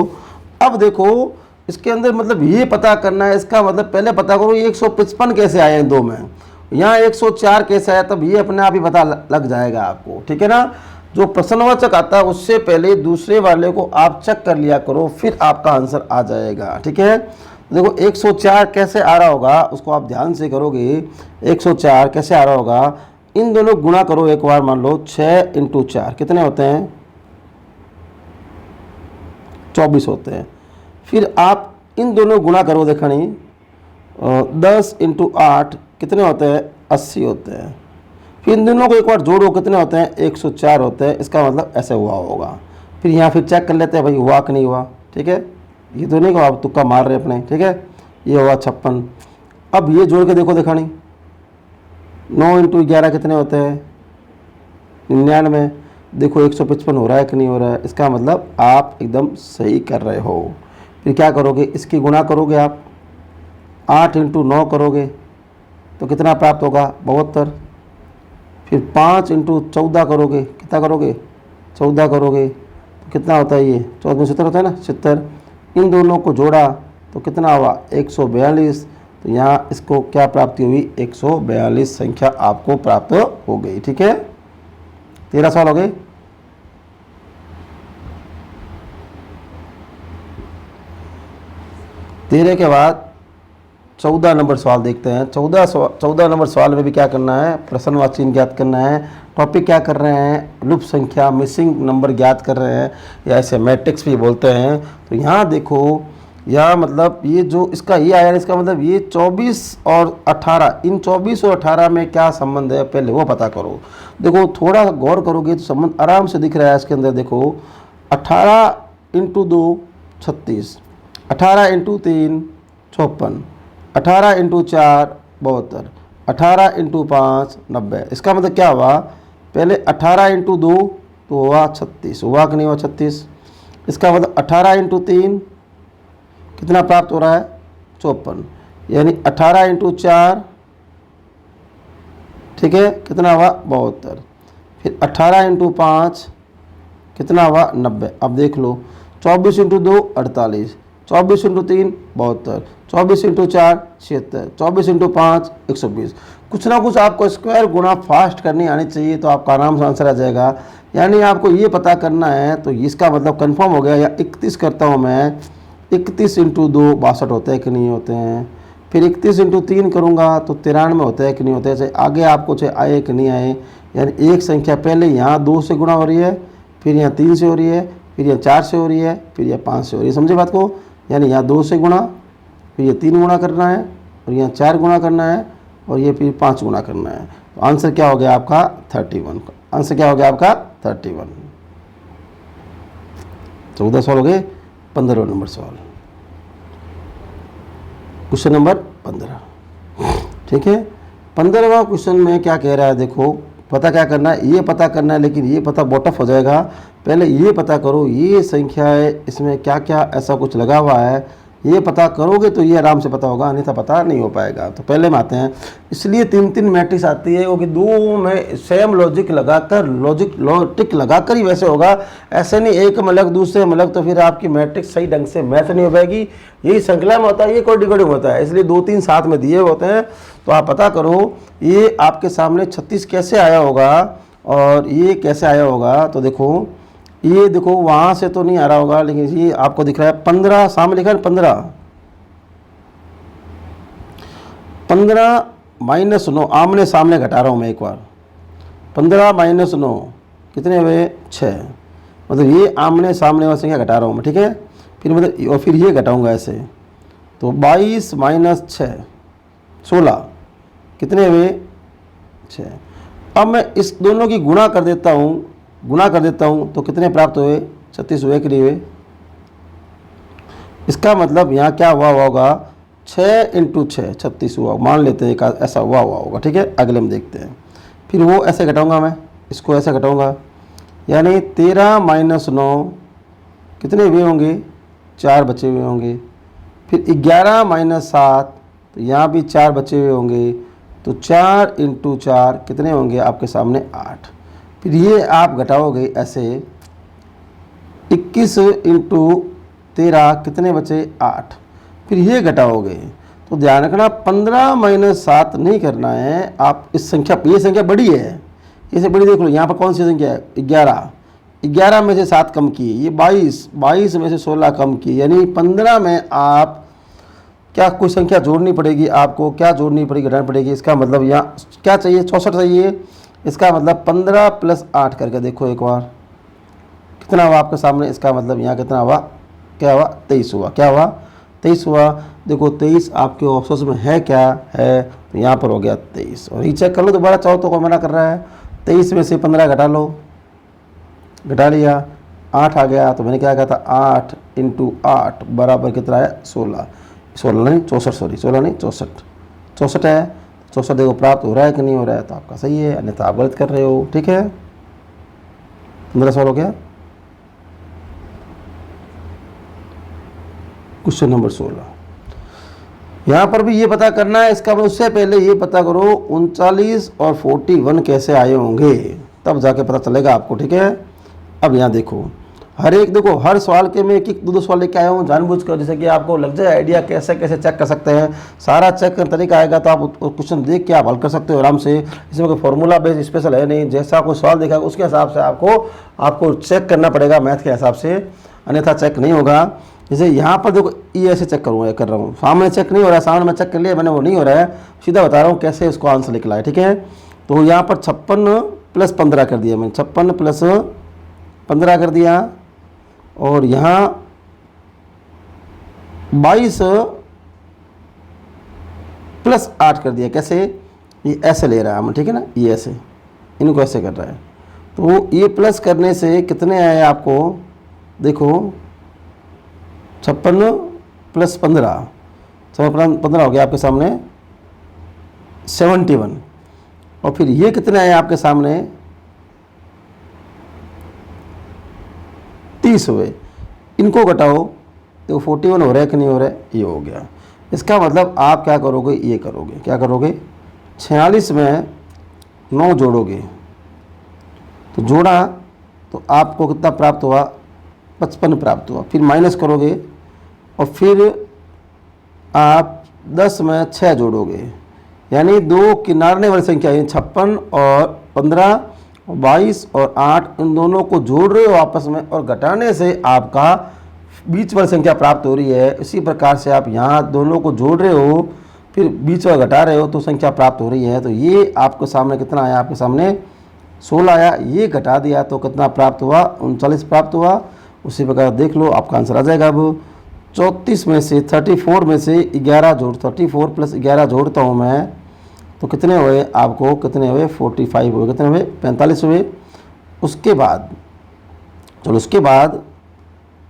अब देखो इसके अंदर मतलब ये पता करना है, इसका मतलब पहले पता करो ये 155 कैसे आए इन दो में, यहाँ 104 कैसे आया, तब ये अपने आप ही पता लग जाएगा आपको, ठीक है ना। जो प्रश्नवाचक आता है उससे पहले दूसरे वाले को आप चेक कर लिया करो, फिर आपका आंसर आ जाएगा, ठीक है। देखो 104 कैसे आ रहा होगा उसको आप ध्यान से करोगे। 104 कैसे आ रहा होगा, इन दोनों गुणा करो एक बार, मान लो 6 × 4 कितने होते हैं, 24 होते हैं। फिर आप इन दोनों गुणा करो, देखा नहीं, 10 × 8 कितने होते हैं, 80 होते हैं। फिर इन दोनों को एक बार जोड़ो, कितने होते हैं, 104 होते हैं। इसका मतलब ऐसे हुआ होगा। फिर यहाँ फिर चेक कर लेते हैं भाई हुआ कि नहीं हुआ, ठीक है। ये तो नहीं को आप तुक्का मार रहे अपने, ठीक है। ये हुआ 56। अब ये जोड़ के देखो, देखा नहीं, 9 × 11 कितने होते हैं, 99। देखो 155 हो रहा है कि नहीं हो रहा है, इसका मतलब आप एकदम सही कर रहे हो। फिर क्या करोगे, इसकी गुणा करोगे आप, 8 × 9 करोगे तो कितना प्राप्त होगा, 72। फिर 5 × 14 करोगे, कितना करोगे, 14 करोगे तो कितना होता है, ये 14 में 70 होता है ना, 70। इन दोनों को जोड़ा तो कितना हुआ, 142। तो यहाँ इसको क्या प्राप्ति हुई, 142 संख्या आपको प्राप्त हो गई, ठीक है। 13 सवाल हो गए। तेरह के बाद 14 नंबर सवाल देखते हैं। 14 नंबर सवाल में भी क्या करना है, प्रश्नवाची चिन्ह ज्ञात करना है। टॉपिक क्या कर रहे हैं, लुप्त संख्या, मिसिंग नंबर ज्ञात कर रहे हैं, या ऐसे मैट्रिक्स भी बोलते हैं। तो यहाँ देखो, यहाँ मतलब ये जो इसका ये आया, इसका मतलब ये 24 और 18, इन 24 और 18 में क्या संबंध है, पहले वो पता करो। देखो थोड़ा गौर करोगे तो संबंध आराम से दिख रहा है इसके अंदर। देखो 18 × 2 36, 18 × 3 54, 18 × 4 72, 18 × 5 90। इसका मतलब क्या हुआ, पहले 18 × 2 तो हुआ 36, हुआ कि नहीं हुआ 36। इसका मतलब 18 × 3 कितना प्राप्त हो रहा है, 54, यानी 18 × 4, ठीक है, कितना हुआ 72। फिर 18 × 5 कितना हुआ 90। अब देख लो 24 × 2 48, 24 × 3 72, 24 × 4 76, 24 × 5 120। कुछ ना कुछ आपको स्क्वायर गुणा फास्ट करनी आनी चाहिए, तो आपका आराम से आंसर आ जाएगा। यानी आपको ये पता करना है, तो इसका मतलब कंफर्म हो गया। या 31 करता हूँ मैं, 31 × 2 62 होते हैं कि नहीं होते हैं। फिर 31 × 3 करूँगा तो 93 होते हैं कि नहीं होते हैं। चाहे आगे आपको चाहे आए कि नहीं आए, यानी एक संख्या पहले यहाँ 2 से गुणा हो रही है, फिर यहाँ 3 से हो रही है, फिर यहाँ 4 से हो रही है, फिर यहाँ 5 से हो रही है। समझे बात को, यानी यहाँ 2 से गुणा, फिर ये 3 गुणा करना है, और यहाँ 4 गुणा करना है, और ये फिर 5 गुणा करना है। तो आंसर क्या हो गया आपका 31। आंसर क्या हो गया आपका 31। 14 सवाल हो गए। 15 नंबर सवाल, क्वेश्चन नंबर 15, ठीक है। 15वां क्वेश्चन में क्या कह रहा है, देखो पता क्या करना है, ये पता करना है, लेकिन ये पता बॉटअप हो जाएगा। पहले ये पता करो ये संख्या है, इसमें क्या क्या ऐसा कुछ लगा हुआ है, ये पता करोगे तो ये आराम से पता होगा, अन्यथा पता नहीं हो पाएगा। तो पहले में आते हैं, इसलिए 3 मैट्रिक्स आती है, क्योंकि दो में सेम लॉजिक लगाकर, लॉजिक लगाकर ही वैसे होगा। ऐसे नहीं एक में अलग दूसरे में अलग, तो फिर आपकी मैट्रिक्स सही ढंग से मैच नहीं हो पाएगी। यही श्रृंखला में होता है, ये कोडिंग होता है, इसलिए 2-3 साथ में दिए होते हैं। तो आप पता करो ये आपके सामने 36 कैसे आया होगा और ये कैसे आया होगा। तो देखो ये देखो वहाँ से तो नहीं आ रहा होगा, लेकिन ये आपको दिख रहा है 15, सामने लिखा है 15 - 9, आमने सामने घटा रहा हूँ मैं एक बार। 15 - 9 कितने हुए 6, मतलब ये आमने सामने वाली संख्या घटा रहा हूँ मैं, ठीक है। फिर मतलब और फिर ये घटाऊँगा ऐसे, तो 22 - 6 16 कितने हुए 6। अब मैं इस दोनों की गुणा कर देता हूँ, तो कितने प्राप्त हुए 36 हुए कि नहीं हुए। इसका मतलब यहाँ क्या हुआ होगा, 6 × 6 36 हुआ, मान लेते हैं ऐसा हुआ होगा, ठीक है। अगले में देखते हैं। फिर वो ऐसे घटाऊंगा मैं, इसको ऐसे घटाऊंगा, यानी 13 - 9 कितने हुए होंगे 4 बचे हुए होंगे। फिर 11 - 7, तो यहाँ भी 4 बचे हुए होंगे। तो 4 × 4 कितने होंगे आपके सामने 8। फिर ये आप घटाओगे ऐसे, 21 इंटू 13 कितने बचे 8, फिर ये घटाओगे। तो ध्यान रखना 15 माइनस 7 नहीं करना है आप। इस संख्या, ये संख्या बड़ी है, इसे बड़ी देख लो। यहाँ पर कौन सी संख्या है 11, 11 में से 7 कम किए, ये 22, 22 में से 16 कम किए, यानी 15 में आप क्या कोई संख्या जोड़नी पड़ेगी आपको, क्या जोड़नी पड़ेगी, घटानी पड़ेगी। इसका मतलब यहाँ क्या चाहिए 64 चाहिए। इसका मतलब 15 प्लस 8 करके देखो एक बार कितना हुआ आपके सामने। इसका मतलब यहाँ कितना हुआ, क्या हुआ 23 हुआ, क्या हुआ 23 हुआ। देखो 23 आपके ऑप्शन में है, क्या है, तो यहाँ पर हो गया 23। और ये चेक कर लो दोबारा चाहो तो, कौन मना कर रहा है। 23 में से 15 घटा लो, घटा लिया, 8 आ गया। तो मैंने क्या कहा था 8 इंटू 8 बराबर कितना है 16, 16 नहीं 64, सॉरी 16 नहीं 64, 64 है। 64 देखो प्राप्त हो रहा है कि नहीं हो रहा है, तो आपका सही है, अन्यथा आप गलत कर रहे हो। ठीक है, 15 सवाल हो गया। क्वेश्चन नंबर 16, यहाँ पर भी ये पता करना है। इसका उससे पहले ये पता करो 39 और 41 कैसे आए होंगे, तब जाके पता चलेगा आपको। ठीक है, अब यहाँ देखो हर एक, देखो हर सवाल के मैं एक एक दो सवाल लेके आया हूँ जानबूझकर, जैसे कि आपको लग जाए आइडिया कैसे कैसे चेक कर सकते हैं। सारा चेक करने तरीका आएगा तो आप क्वेश्चन देख के आप हल कर सकते हो आराम से। इसमें कोई फॉर्मूला बेस्ड स्पेशल है नहीं, जैसा कोई सवाल देखा उसके हिसाब से आपको चेक करना पड़ेगा मैथ के हिसाब से, अन्यथा चेक नहीं होगा। जैसे यहाँ पर देखो ये ऐसे चेक करूँगा, कर रहा हूँ, सामने चेक नहीं हो रहा है, सामने मैं चेक कर लिया मैंने, वो नहीं हो रहा है, सीधा बता रहा हूँ कैसे इसको आंसर निकला है। ठीक है, तो यहाँ पर 56 प्लस 15 कर दिया मैंने, 56 प्लस 15 कर दिया, और यहाँ 22 प्लस 8 कर दिया। कैसे, ये ऐसे ले रहा है हम, ठीक है ना, ये ऐसे, इनको ऐसे कर रहा है। तो ये प्लस करने से कितने आए आपको, देखो 56 प्लस 15, 15 हो गया आपके सामने 71, और फिर ये कितने आए आपके सामने 30 हुए। इनको घटाओ तो 41 हो रहा है कि नहीं हो रहा है, ये हो गया। इसका मतलब आप क्या करोगे, ये करोगे, क्या करोगे 46 में 9 जोड़ोगे, तो जोड़ा तो आपको कितना प्राप्त हुआ 55 प्राप्त हुआ। फिर माइनस करोगे और फिर आप 10 में 6 जोड़ोगे, यानी दो किनारने वाली संख्या, 56 और 15, 22 और 8, इन दोनों को जोड़ रहे हो आपस में, और घटाने से आपका बीच वाली संख्या प्राप्त हो रही है। इसी प्रकार से आप यहाँ दोनों को जोड़ रहे हो, फिर बीच वाला घटा रहे हो, तो संख्या प्राप्त हो रही है। तो ये आपके सामने कितना आया, आपके सामने 16 आया, ये घटा दिया तो कितना प्राप्त हुआ 39 प्राप्त हुआ। उसी प्रकार देख लो आपका आंसर आ जाएगा। अब 34 में से 34 में से 11 जोड़, 34 प्लस 11 जोड़ता हूँ मैं, तो कितने हुए आपको, कितने हुए 45 हुए, कितने हुए 45 हुए। उसके बाद चलो, उसके बाद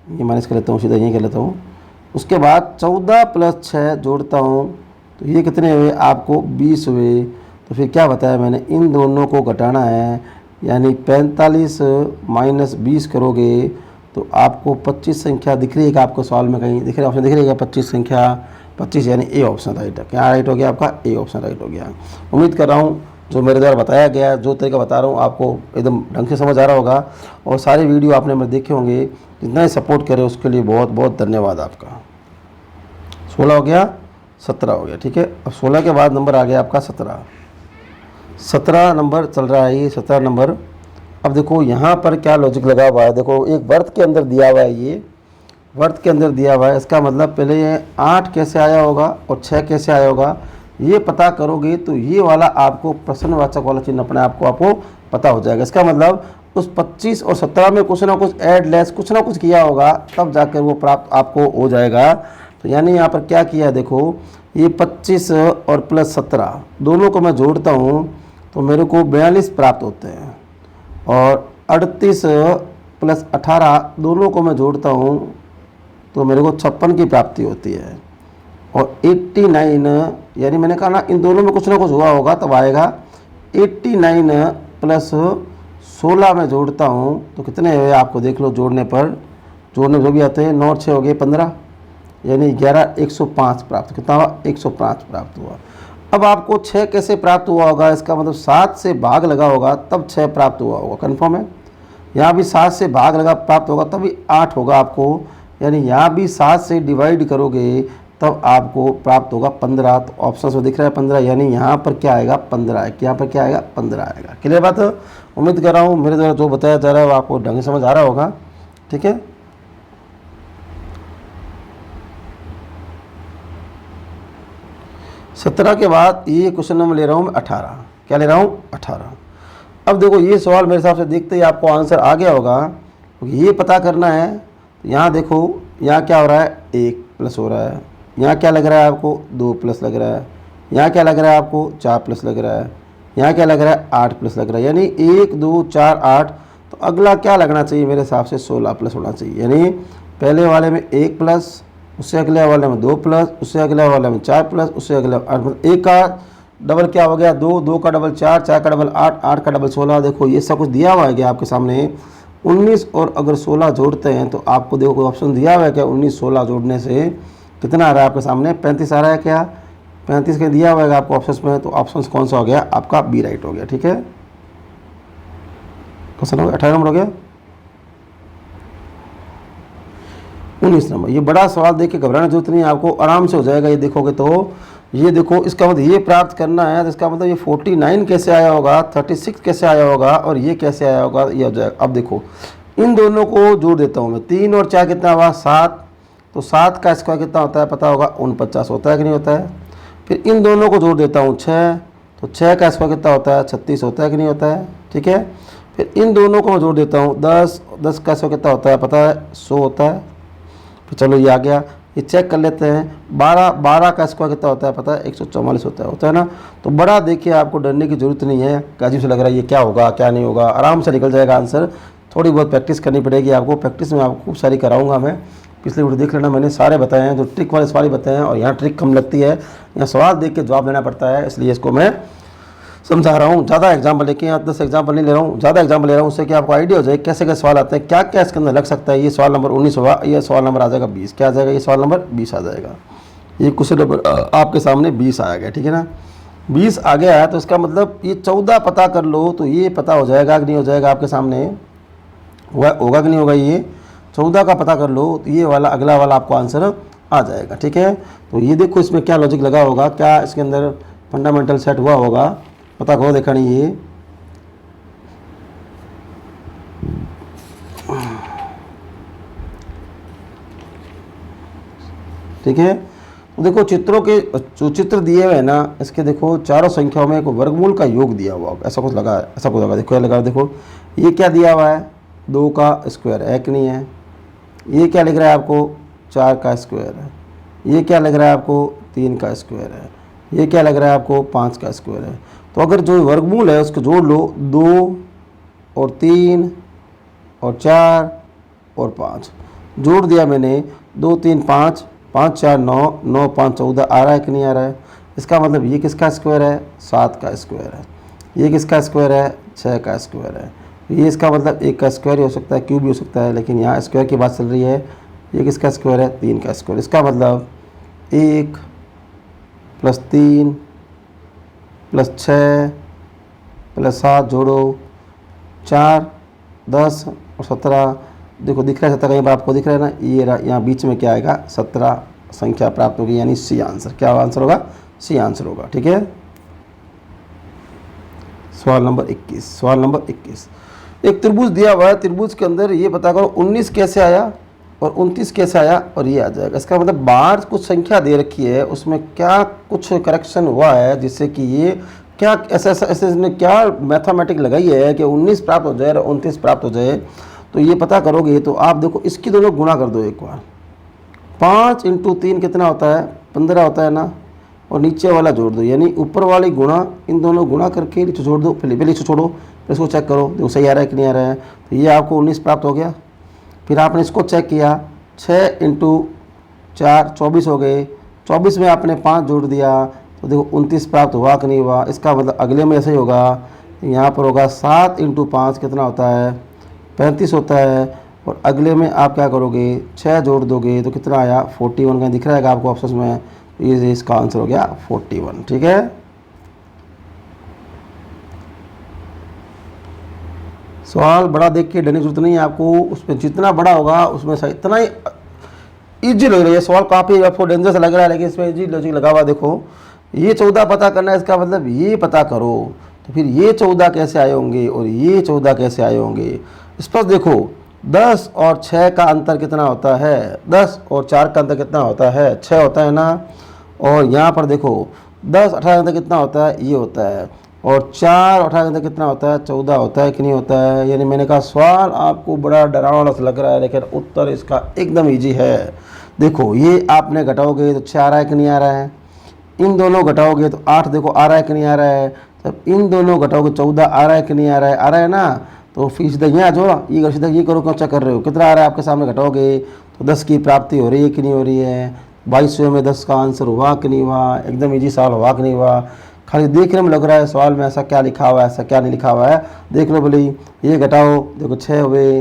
ये माइनस कर लेता हूँ, सीधा यहीं कर लेता हूँ। उसके बाद 14 प्लस 6 जोड़ता हूँ, तो ये कितने हुए आपको 20 हुए। तो फिर क्या बताया मैंने, इन दोनों को घटाना है, यानी 45 माइनस 20 करोगे तो आपको 25 संख्या दिख रही है कि आपको सवाल में कहीं दिख रहा है, ऑप्शन दिख रही है 25 संख्या, 25 यानी ए ऑप्शन राइट है। क्या राइट हो गया आपका, ए ऑप्शन राइट हो गया। उम्मीद कर रहा हूँ जो मेरे द्वारा बताया गया, जो तरीका बता रहा हूँ आपको एकदम ढंग से समझ आ रहा होगा, और सारे वीडियो आपने मेरे देखे होंगे। जितना ही सपोर्ट करे उसके लिए बहुत बहुत धन्यवाद आपका। 16 हो गया, 17 हो गया, ठीक है। अब 16 के बाद नंबर आ गया आपका 17 नंबर चल रहा है, ये 17 नंबर। अब देखो यहाँ पर क्या लॉजिक लगा हुआ है, देखो एक वर्त के अंदर दिया हुआ है, ये वर्त के अंदर दिया हुआ है। इसका मतलब पहले ये 8 कैसे आया होगा और 6 कैसे आया होगा, ये पता करोगे तो ये वाला आपको प्रश्नवाचक वाला चिन्ह अपने आपको पता हो जाएगा। इसका मतलब उस 25 और 17 में कुछ ना कुछ ऐड लेस कुछ ना कुछ किया होगा, तब जाकर वो प्राप्त आपको हो जाएगा। तो यानी यहाँ पर क्या किया, देखो ये 25 और प्लस 17 दोनों को मैं जोड़ता हूँ तो मेरे को 42 प्राप्त होते हैं, और 38 प्लस 18 दोनों को मैं जोड़ता हूँ तो मेरे को 56 की प्राप्ति होती है, और 89 यानी मैंने कहा ना इन दोनों में कुछ ना कुछ हुआ होगा तब आएगा। 89 प्लस 16 में जोड़ता हूँ तो कितने हुए आपको देख लो, जोड़ने में जो भी आते हैं 9 और 6 हो गए 15, यानी 11 105 प्राप्त, कितना हुआ 105 प्राप्त हुआ। अब आपको 6 कैसे प्राप्त हुआ होगा, इसका मतलब 7 से भाग लगा होगा तब 6 प्राप्त हुआ होगा, कन्फर्म है। यहाँ भी 7 से भाग लगा प्राप्त होगा तभी 8 होगा आपको, यानी यहाँ भी 7 से डिवाइड करोगे तब आपको प्राप्त होगा 15। तो ऑप्शन में दिख रहा है 15, यानी यहाँ पर क्या आएगा 15 है, यहाँ पर क्या आएगा 15 आएगा। क्लियर बात है? उम्मीद कर रहा हूँ मेरे द्वारा जो बताया जा रहा है वो आपको ढंग से समझ आ रहा होगा। ठीक है, 17 के बाद ये क्वेश्चन नंबर ले रहा हूँ मैं 18। क्या ले रहा हूँ 18। अब देखो ये सवाल मेरे हिसाब से देखते ही आपको आंसर आ गया होगा, क्योंकि ये पता करना है। तो यहाँ देखो, यहाँ क्या हो रहा है 1 प्लस हो रहा है, यहाँ क्या लग रहा है आपको 2 प्लस लग रहा है, यहाँ क्या लग रहा है आपको 4 प्लस लग रहा है, यहाँ क्या लग रहा है 8 प्लस लग रहा है, यानी 1 2 4 8। तो अगला क्या लगना चाहिए मेरे हिसाब से 16 प्लस होना चाहिए, यानी पहले वाले में 1 प्लस, उससे अगले वाले में 2 प्लस, उससे अगले वाले में 4 प्लस, उससे अगले 8 प्लस। 1 का डबल क्या हो गया 2, 2 का डबल 4, 4 का डबल 8, 8 का डबल 16। देखो ये सब कुछ दिया हुआ है क्या आपके सामने 19, और अगर 16 जोड़ते हैं तो आपको देखो कोई ऑप्शन दिया हुआ है क्या 19 16 जोड़ने से कितना आ रहा है आपके सामने 35 आ रहा है क्या 35 के दिया हुआ है आपको ऑप्शन में। तो ऑप्शन कौन सा हो गया आपका बी राइट हो गया। ठीक है, क्वेश्चन हो गया 18 नंबर हो गया। 19 नंबर, ये बड़ा सवाल देख के घबराने की जरूरत नहीं है, आपको आराम से हो जाएगा। ये देखोगे तो ये देखो, इसका मतलब ये प्राप्त करना है तो इसका मतलब ये 49 कैसे आया होगा, 36 कैसे आया होगा और ये कैसे आया होगा, ये हो जाएगा। अब देखो इन दोनों को जोड़ देता हूँ मैं, 3 और 4 कितना हुआ 7, तो 7 का स्क्वायर कितना होता है पता होगा 49 होता है कि नहीं होता है। फिर इन दोनों को जोड़ देता हूँ 6, तो 6 का स्क्वायर कितना होता है 36 होता है कि नहीं होता है। ठीक है, फिर इन दोनों को मैं जोड़ देता हूँ 10, 10 का स्क्वायर कितना होता है पता है 100 होता है। तो चलो ये आ गया, ये चेक कर लेते हैं 12, 12 का स्क्वायर कितना होता है पता है 144 होता है ना। तो बड़ा देखिए आपको डरने की ज़रूरत नहीं है, अजीब से लग रहा है ये क्या होगा क्या नहीं होगा, आराम से निकल जाएगा आंसर। थोड़ी बहुत प्रैक्टिस करनी पड़ेगी आपको, प्रैक्टिस में आपको खूब सारी कराऊंगा मैं। पिछले वीडियो देख लेना, मैंने सारे बताए हैं, जो ट्रिक वाले सवाल बताए हैं, और यहाँ ट्रिक कम लगती है, यहाँ सवाल देख के जवाब देना पड़ता है, इसलिए इसको मैं समझा रहा हूँ। ज़्यादा एग्जाम्पल लेके यहाँ 10 एग्जाम्पल नहीं ले रहा हूँ, ज़्यादा एग्जाम्पल ले रहा हूँ, उससे कि आपको आइडिया हो जाए कैसे कैसे सवाल आते हैं, क्या क्या इसके अंदर लग सकता है। ये सवाल नंबर 19 होगा, ये सवाल नंबर आ जाएगा 20, क्या आ जाएगा ये सवाल नंबर 20 आ जाएगा। ये क्वेश्चन नंबर आपके सामने 20 आ गया। ठीक है ना, 20 आ गया है तो इसका मतलब ये 14 पता कर लो तो ये पता हो जाएगा कि नहीं हो जाएगा आपके सामने, होगा कि नहीं होगा। ये 14 का पता कर लो तो ये वाला अगला वाला आपको आंसर आ जाएगा। ठीक है, तो ये देखो इसमें क्या लॉजिक लगा होगा, क्या इसके अंदर फंडामेंटल सेट हुआ होगा, पता करो देखा नहीं ये। ठीक है, तो देखो चित्रों के जो चित्र दिए हुए हैं ना, इसके देखो चारों संख्याओं में एक वर्गमूल का योग दिया हुआ होगा, ऐसा कुछ लगा है, ऐसा कुछ लगा देखो, ये लगा देखो, ये क्या दिया हुआ है 2 का स्क्वायर है कि नहीं है, ये क्या लिख रहा है आपको 4 का स्क्वायर है, ये क्या लग रहा है आपको 3 का स्क्वायर है, ये क्या लग रहा है आपको 5 का स्क्वायर है। तो अगर जो वर्गमूल है उसको जोड़ लो, 2 और 3 और 4 और 5 जोड़ दिया मैंने, 2 3 5, 5 4 9, 9 5 14 आ रहा है कि नहीं आ रहा है। इसका मतलब ये किसका स्क्वायर है 7 का स्क्वायर है, ये किसका स्क्वायर है 6 का स्क्वायर है, ये इसका मतलब 1 का स्क्वायर ही हो सकता है, क्यूब भी हो सकता है, लेकिन यहाँ स्क्वायर की बात चल रही है। ये किसका स्क्वायर है 3 का स्क्वायर, इसका मतलब 1 + 3 + 6 + 7 जोड़ो 4 10 और 17, देखो दिख रहा है 17 कहीं पर आपको दिख रहा है ना, ये यहाँ बीच में क्या आएगा 17 संख्या प्राप्त होगी, यानी सी आंसर। क्या आंसर होगा सी आंसर होगा। ठीक है, सवाल नंबर 21, सवाल नंबर 21, एक त्रिभुज दिया हुआ है, त्रिभुज के अंदर ये पता करो 19 कैसे आया और 29 कैसे आया और ये आ जाएगा। इसका मतलब बाहर कुछ संख्या दे रखी है, उसमें क्या कुछ करेक्शन हुआ है जिससे कि ये क्या ऐसे इसने क्या मैथमेटिक लगाई है कि 19 प्राप्त हो जाए और 29 प्राप्त हो जाए। तो ये पता करोगे तो आप देखो इसकी दोनों गुणा कर दो एक बार, 5 × 3 कितना होता है 15 होता है ना, और नीचे वाला जोड़ दो, यानी ऊपर वाली गुणा इन दोनों गुणा करके नीचे जोड़ दो, पहले इसे छोड़ो फिर इसको चेक करो, देखो सही आ रहा है कि नहीं आ रहा है। तो ये आपको 19 प्राप्त हो गया। फिर आपने इसको चेक किया, 6 × 4 24 हो गए, 24 में आपने 5 जोड़ दिया तो देखो 29 प्राप्त हुआ कि नहीं हुआ। इसका मतलब अगले में ऐसा ही होगा, यहाँ पर होगा 7 × 5 कितना होता है 35 होता है, और अगले में आप क्या करोगे 6 जोड़ दोगे तो कितना आया 41 का दिख रहा है आपको ऑप्शन में, ये इसका आंसर हो गया 41। ठीक है, सवाल बड़ा देख के डरने की जरूरत नहीं है आपको, उसमें जितना बड़ा होगा उसमें से इतना ही इजी लग रहा है। सवाल काफ़ी आपको डेंजरस लग रहा है, लेकिन इसमें इजी लॉजिक लगा हुआ। देखो ये 14 पता करना है, इसका मतलब ये पता करो, तो फिर ये 14 कैसे आए होंगे और ये 14 कैसे आए होंगे। स्पष्ट देखो 10 और 6 का अंतर कितना होता है, 10 और 4 का अंतर कितना होता है, 6 होता है ना। और यहाँ पर देखो 10 18 का अंतर कितना होता है, ये होता है। और 4 18 का अंतर कितना होता है, 14 होता है कि नहीं होता है। यानी मैंने कहा सवाल आपको बड़ा डरावना सा लग रहा है, लेकिन उत्तर इसका एकदम ईजी है। देखो ये आपने घटाओगे तो 6 आ रहा है कि नहीं आ रहा है, इन दोनों घटाओगे तो 8 देखो आ रहा है कि नहीं आ रहा है, तब इन दोनों घटाओगे 14 आ रहा है कि नहीं आ रहा है, आ रहा है ना। तो फिर सीधा यहाँ जो ये सीधा ये करो, क्यों चेक कर रहे हो, कितना आ रहा है आपके सामने घटाओगे तो 10 की प्राप्ति हो रही है कि नहीं हो रही है। 2200 में 10 का आंसर हुआ कि नहीं हुआ, एकदम ईजी सवाल हुआ कि नहीं हुआ। खाली देखने में लग रहा है सवाल में ऐसा क्या लिखा हुआ है, ऐसा क्या नहीं लिखा हुआ है, देख लो बोली। ये घटाओ देखो 6 हुए,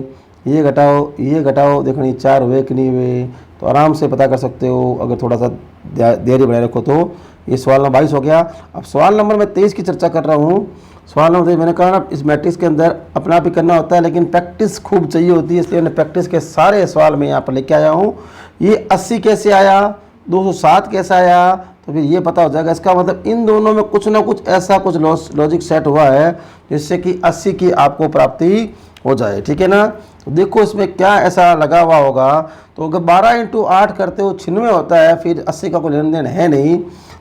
ये घटाओ ये घटाओ देखो नहीं 4 हुए कि नहीं हुए, तो आराम से पता कर सकते हो अगर थोड़ा सा देरी बनाए रखो तो। ये सवाल नंबर 22 हो गया। अब सवाल नंबर मैं 23 की चर्चा कर रहा हूँ। सवाल नंबर 23 मैंने कहा ना इस मैट्रिक्स के अंदर अपना आप ही करना होता है, लेकिन प्रैक्टिस खूब चाहिए होती है, इसलिए मैंने प्रैक्टिस के सारे सवाल मैं यहाँ पर लेके आया हूँ। ये 80 कैसे आया, 207 कैसे आया, तो फिर ये पता हो जाएगा। इसका मतलब इन दोनों में कुछ ना कुछ ऐसा कुछ लॉजिक सेट हुआ है जिससे कि 80 की आपको प्राप्ति हो जाए। ठीक है ना। तो देखो इसमें क्या ऐसा लगा हुआ होगा, तो अगर 12 × 8 करते हो 96 होता है, फिर 80 का कोई लेन देन है नहीं।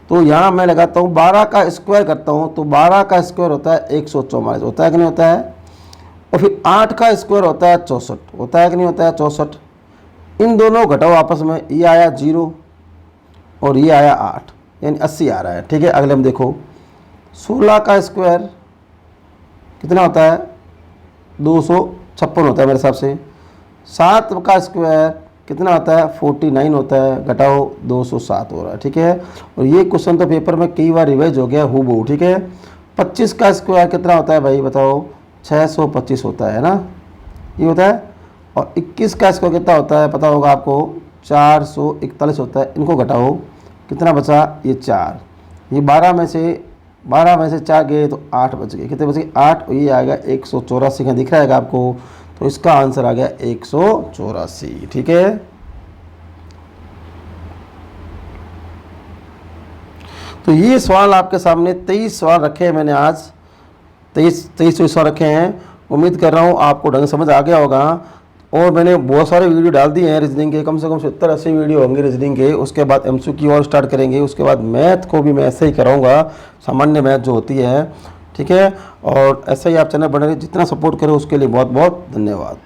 तो यहाँ मैं लगाता हूँ 12 का स्क्वायर करता हूँ, तो 12 का स्क्वायर होता है 144 होता है कि नहीं होता है। और फिर 8 का स्क्वायर होता है 64 होता है कि नहीं होता है 64। इन दोनों घटाओ आपस में, ये आया 0 और ये आया 8, यानी 80 आ रहा है। ठीक है, अगले हम देखो 16 का स्क्वायर कितना होता है 256 होता है मेरे हिसाब से। 7 का स्क्वायर कितना होता है 49 होता है, घटाओ 207 हो रहा है। ठीक है, और ये क्वेश्चन तो पेपर में कई बार रिवाइज हो गया हूबहू। ठीक है, 25 का स्क्वायर कितना होता है भाई बताओ, 625 होता है ना, ये होता है। और 21 का स्क्वायर कितना होता है पता होगा आपको, 441 होता है। इनको घटाओ कितना बचा, ये 4, ये 12 में से 4 गए तो 8 बच गए, कितने बच गए 8, और ये आ गया 184 का दिख रहा है आपको, तो इसका आंसर आ गया 184। ठीक है, तो ये सवाल आपके सामने 23 सवाल रखे हैं मैंने आज, 23 सवाल रखे हैं। उम्मीद कर रहा हूँ आपको ढंग समझ आ गया होगा। और मैंने बहुत सारे वीडियो डाल दिए हैं रीजनिंग के, कम से कम 70-80 वीडियो होंगे रीजनिंग के। उसके बाद MCQ और स्टार्ट करेंगे, उसके बाद मैथ को भी मैं ऐसे ही कराऊंगा, सामान्य मैथ जो होती है। ठीक है, और ऐसे ही आप चैनल बने रहिए, जितना सपोर्ट करें उसके लिए बहुत बहुत धन्यवाद।